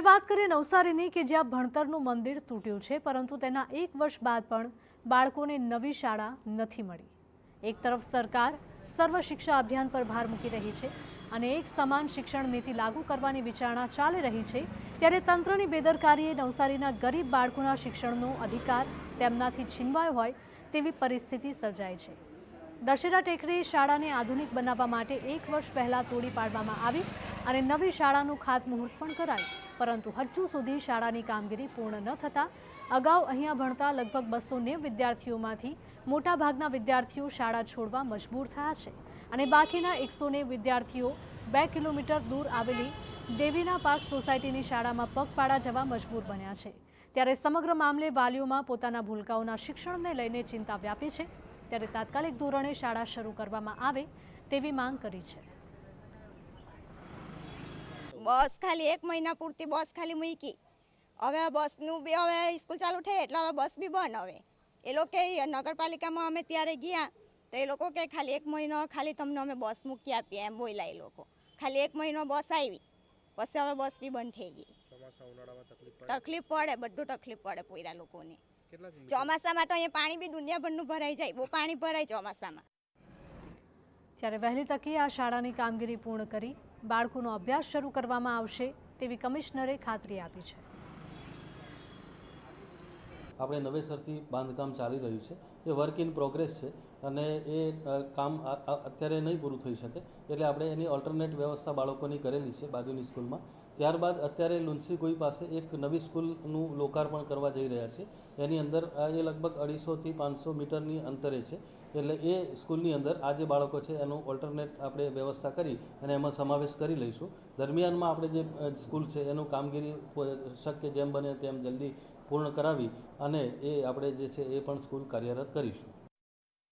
વાત કરીએ નવસારીની કે જ્યાં ભણતરનું મંદિર તૂટ્યું છે, પરંતુ તેના 1 વર્ષ બાદ પણ બાળકોને નવી શાળા નથી મળી। એક તરફ સરકાર સર્વ શિક્ષા અભિયાન પર ભાર મૂકી રહી છે અને એક સમાન શિક્ષણ નીતિ લાગુ કરવાની વિચારણા ચાલી રહી છે, ત્યારે તંત્રની બેદરકારીએ નવસારીના ગરીબ બાળકોના શિક્ષણનો અધિકાર તેમનાથી છીનવાયો હોય તેવી પરિસ્થિતિ સર્જાઈ છે। દશેરા ટેકરી શાળાને આધુનિક બનાવવા માટે 1 વર્ષ પહેલા તોડી પાડવામાં આવી અને નવી શાળાનું ખાતમુહૂર્ત પણ કરાયું, પરંતુ હજુ સુધી શાળાની કામગીરી પૂર્ણ ન થતાં અગાઉ અહીંયા ભણતા લગભગ 290 વિદ્યાર્થીઓમાંથી મોટાભાગના વિદ્યાર્થીઓ શાળા છોડવા મજબૂર થયા છે અને બાકીના 190 વિદ્યાર્થીઓ 2 કિલોમીટર દૂર આવેલી દેવીના પાર્ક સોસાયટીની શાળામાં પગપાળા જવા મજબૂર બન્યા છે। ત્યારે સમગ્ર મામલે વાલીઓમાં પોતાના ભૂલકાઓના શિક્ષણને લઈને ચિંતા વ્યાપી છે, ત્યારે તાત્કાલિક ધોરણે શાળા શરૂ કરવામાં આવે તેવી માંગ કરી છે। બસ ખાલી 1 મહિના પૂરતી બસ ખાલી મૂકી, હવે બસનું બી હવે સ્કૂલ ચાલુ થઈ એટલે હવે બસ બી બંધ। હવે એ લોકો નગરપાલિકામાં અમે ત્યારે ગયા તો એ લોકો કે ખાલી 1 મહિનો ખાલી તમને અમે બસ મૂકી આપીએ એમ બોલ્યા। એ લોકો ખાલી 1 મહિનો બસ આવી, પછી હવે બસ બી બંધ થઈ ગઈ। તકલીફ પડે, બધું તકલીફ પડે પોયરા લોકોને। ચોમાસામાં તો અહીંયા પાણી બી દુનિયાભરનું ભરાઈ જાય, બહુ પાણી ભરાય ચોમાસામાં। ત્યારે વહેલી તકે આ શાળાની કામગીરી પૂર્ણ કરી બાળકોનો અભ્યાસ શરૂ કરવામાં આવશે તેવી કમિશનરે ખાતરી આપી છે। આપણે નવેસરથી બાંધકામ ચાલી રહ્યું છે, એ વર્ક ઇન પ્રોગ્રેસ છે અને એ કામ અત્યારે નહીં પૂરું થઈ શકે, એટલે આપણે એની ઓલ્ટરનેટ વ્યવસ્થા બાળકોની કરેલી છે બાજુની સ્કૂલમાં। ત્યારબાદ અત્યારે લુન્સી કોઈ પાસે એક નવી સ્કૂલનું લોકાર્પણ કરવા જઈ રહ્યા છે, એની અંદર એ લગભગ 250 થી 500 મીટરની અંતરે છે, એટલે એ સ્કૂલની અંદર આ જે બાળકો છે એનું ઓલ્ટરનેટ આપણે વ્યવસ્થા કરી અને એમાં સમાવેશ કરી લઈશું। દરમિયાનમાં આપણે જે સ્કૂલ છે એનું કામગીરી શક્ય જેમ બને તેમ જલ્દી પૂર્ણ કરાવી અને એ આપણે જે છે એ પણ સ્કૂલ કાર્યરત કરીશું।